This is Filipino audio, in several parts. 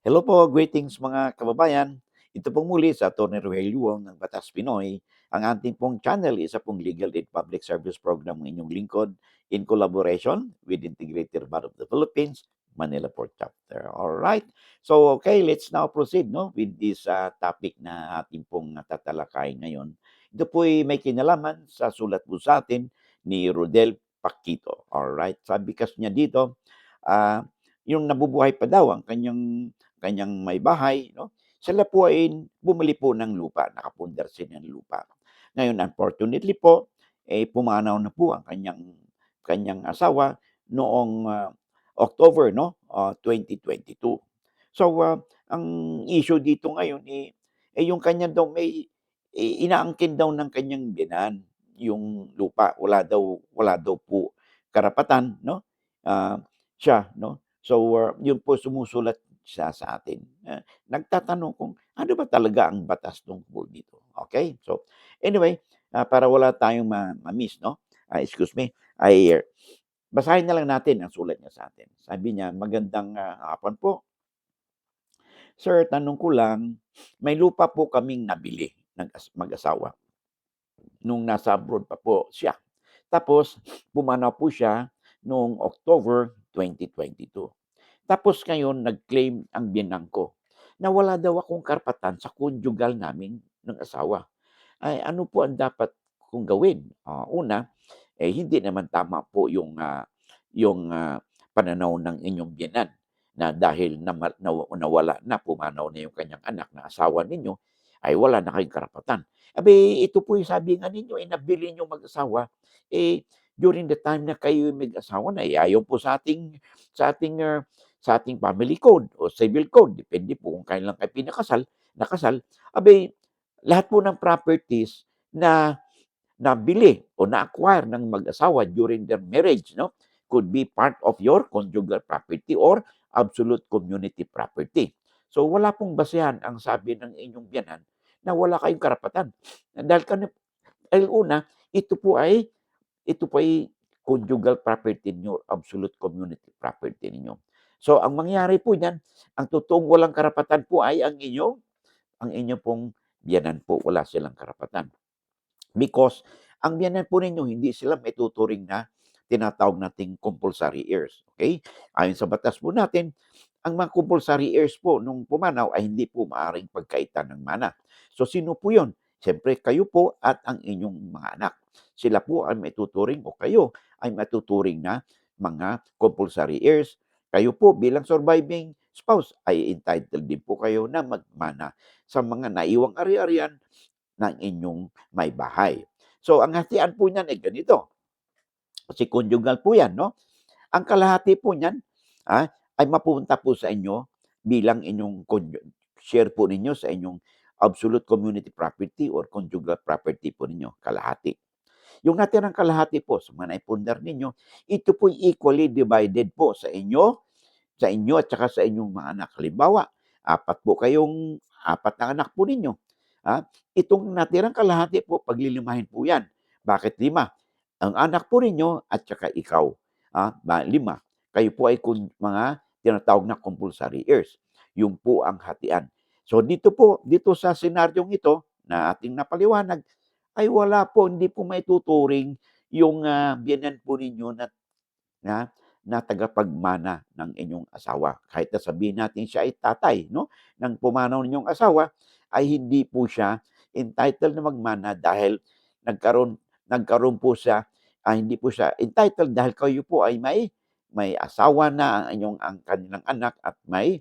Hello po, greetings mga kababayan. Ito pong muli sa Atty. Rogelio Wong ng Batas Pinoy. Ang ating pong channel, isa pong Legal Aid Public Service Program ng inyong lingkod in collaboration with Integrated Bar of the Philippines, Manila Port Chapter. All right. So, okay, let's now proceed with this topic na ating pong tatalakay ngayon. Ito po ay may kinalaman sa sulat po sa atin ni Rodel Paquito. All right. Sabi kasi niya dito, ah, yung nabubuhay pa daw ang kanyang may bahay, no? Sila po ay bumili po ng lupa, nakapundar sila ng lupa. Ngayon, unfortunately po, pumanaw na po ang kanyang asawa noong October, no? 2022. So, ang issue dito ngayon yung kanya daw may inaangkin daw ng kanyang biyenan yung lupa. Wala daw po karapatan, no? Siya, no? So, yun po sumusulat siya sa atin. Nagtatanong kung ano ba talaga ang batas tungkol dito. Okay? So, anyway, para wala tayong ma-miss, no? Excuse me, ay basahin na lang natin ang sulat niya sa atin. Sabi niya, magandang hapon po. Sir, tanong ko lang, may lupa po kaming nabili ng mag-asawa nung nasa abroad pa po siya. Tapos, pumanaw po siya noong October 2022. Tapos ngayon, nag-claim ang biyenan ko na wala daw akong karapatan sa conjugal namin ng asawa. Ay ano po ang dapat kong gawin? Una, hindi naman tama po yung pananaw ng inyong biyenan na dahil nawala na, pumanaw na yung kanyang anak na asawa ninyo, ay wala na kayong karapatan. Ito po yung sabi nga ninyo, nabili niyo mag-asawa, during the time na kayo mag-asawa na, ayon po sa ating, sa ating family code o civil code, depende po kung kailan kayo nakasal, lahat po ng properties na nabili o na-acquire ng mag-asawa during their marriage, no, could be part of your conjugal property or absolute community property. So wala pong basehan ang sabi ng inyong biyenan na wala kayong karapatan. Dahil una, ito po ay conjugal property ninyo, absolute community property ninyo. So ang mangyari po niyan, ang totoong walang karapatan po ay ang inyong pong biyenan po, wala silang karapatan. Because ang biyenan po ninyo, hindi sila maituturing na tinatawag nating compulsory heirs. Okay? Ayon sa batas po natin, ang mga compulsory heirs po nung pumanaw ay hindi po maaaring pagkaitan ng mana. So sino po yun? Siyempre kayo po at ang inyong mga anak. Sila po ay maituturing o kayo ay matuturing na mga compulsory heirs. Kayo po bilang surviving spouse ay entitled din po kayo na magmana sa mga naiwang ari-arian ng inyong may bahay. So, ang hatian po niyan ay ganito. Kasi conjugal po yan, no? Ang kalahati po niyan ay mapupunta po sa inyo bilang inyong share po ninyo sa inyong absolute community property or conjugal property po ninyo, kalahati. Yung natirang kalahati po sa mga naipundar ninyo, ito po equally divided po sa inyo at saka sa inyong mga anak. Halimbawa, apat na anak po ninyo. Itong natirang kalahati po, paglilimahin po yan. Bakit 5? Ang anak po ninyo at saka ikaw, 5. Kayo po ay mga tinatawag na compulsory heirs. Yung po ang hatian. So dito sa senaryong ito na ating napaliwanag, ay wala po, hindi po maituturing yung biyenan po ninyo na na tagapagmana ng inyong asawa. Kahit na sabihin natin siya ay tatay, no, ng pumanaw ninyong asawa, ay hindi po siya entitled na magmana dahil nagkaroon po siya, hindi po siya entitled dahil kayo po ay may asawa na ang kanilang anak at may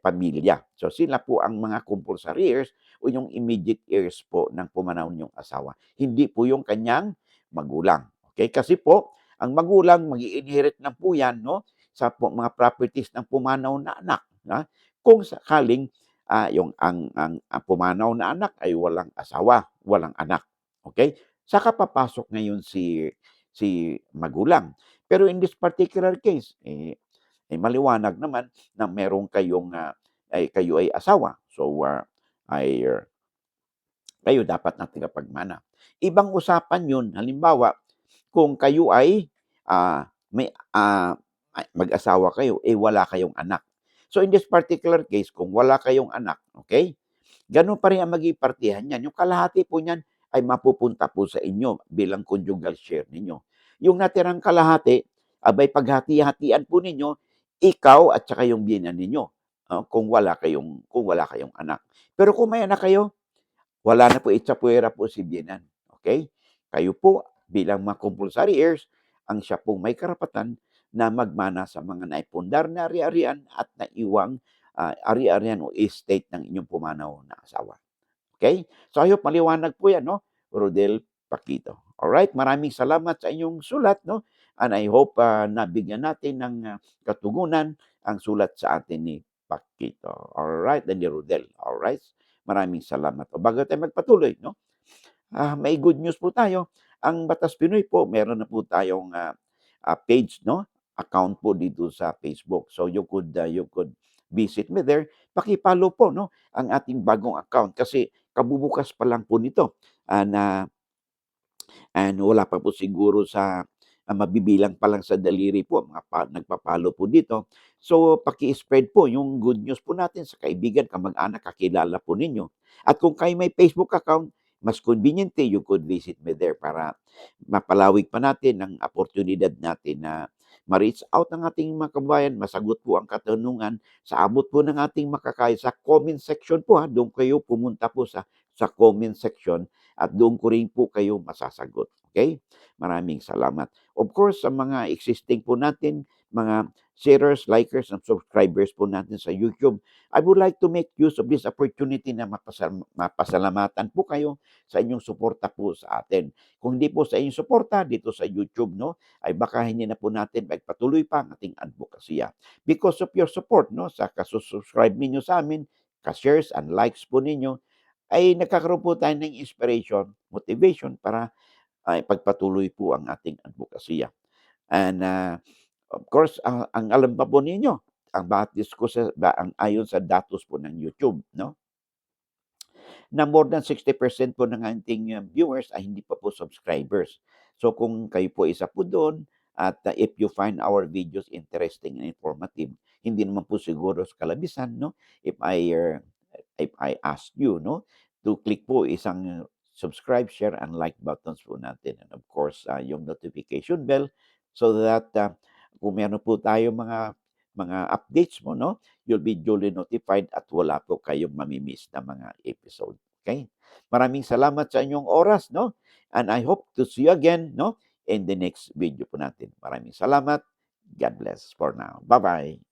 pamilya. So sila po ang mga compulsory heirs o yung immediate heirs po ng pumanaw niyong asawa. Hindi po yung kanyang magulang. Okay? Kasi po, ang magulang mag-i-inherit na po yan, no, sa mga properties ng pumanaw na anak. Kung sakaling ang pumanaw na anak ay walang asawa, walang anak. Okay? Saka papasok ngayon si magulang. Pero in this particular case, maliwanag naman na meron kayo ay asawa. So, kayo dapat na tagapagmana. Ibang usapan yun, halimbawa, kung kayo ay may mag-asawa kayo, wala kayong anak. So, in this particular case, kung wala kayong anak, okay, gano'n pa rin ang magiging partihan niyan. Yung kalahati po niyan ay mapupunta po sa inyo bilang conjugal share ninyo. Yung natirang kalahati, abay paghati-hatian po ninyo, ikaw at saka yung biyenan ninyo, kung wala kayong anak. Pero kung may anak kayo, wala na po, itsapuwera po si biyenan, okay? Kayo po bilang mga compulsory heirs, ang siya pong may karapatan na magmana sa mga naipundar na ari-arian at naiwang ari-arian o estate ng inyong pumanaw na asawa. Okay? So, I hope maliwanag po yan, no? Rodel Paquito. Alright, maraming salamat sa inyong sulat, no? And I hope nabigyan natin ng katugunan ang sulat sa atin ni Paquito. Alright, and ni Rodel. Alright, maraming salamat. O bago tayo magpatuloy, no? May good news po tayo. Ang Batas Pinoy po, meron na po tayong page, no? Account po dito sa Facebook. So you could visit me there. Paki-follow po, no, ang ating bagong account kasi kabubukas pa lang po nito. And wala pa po siguro sa mabibilang pa lang sa daliri po mga nagpa-follow po dito. So paki-spread po yung good news po natin sa kaibigan, kamag-anak, kakilala po ninyo. At kung kayo may Facebook account, mas convenient you could visit me there para mapalawig pa natin ang oportunidad natin na ma-reach out ang ating mga kabayan, masagot po ang katanungan sa abot po ng ating makakaya sa comment section po. Doon kayo pumunta po sa comment section at doon ko rin po kayo masasagot. Okay? Maraming salamat. Of course, sa mga existing po natin, mga sharers, likers, and subscribers po natin sa YouTube, I would like to make use of this opportunity na mapasalamatan po kayo sa inyong suporta po sa atin. Kung hindi po sa inyong suporta dito sa YouTube, no, ay baka hindi na po natin magpatuloy pa ang ating advokasya. Because of your support, no, sa kasusubscribe ninyo sa amin, ka-shares and likes po ninyo, ay nagkakaroon po tayo ng inspiration, motivation para pagpatuloy po ang ating advokasya. And of course, ang alam pa po ninyo, ang batis ko ayon sa datos po ng YouTube, no? Na more than 60% po ng ating viewers ay hindi pa po subscribers. So kung kayo po isa po doon at if you find our videos interesting and informative, hindi naman po siguro sa kalabisan, no? If I ask you, no, to click po isang subscribe, share, and like buttons po natin. And of course, yung notification bell so that kung meron po tayo mga updates mo, no, you'll be duly notified at wala po kayong mamimiss na mga episode. Okay? Maraming salamat sa inyong oras, no? And I hope to see you again, no, in the next video po natin. Maraming salamat. God bless for now. Bye-bye.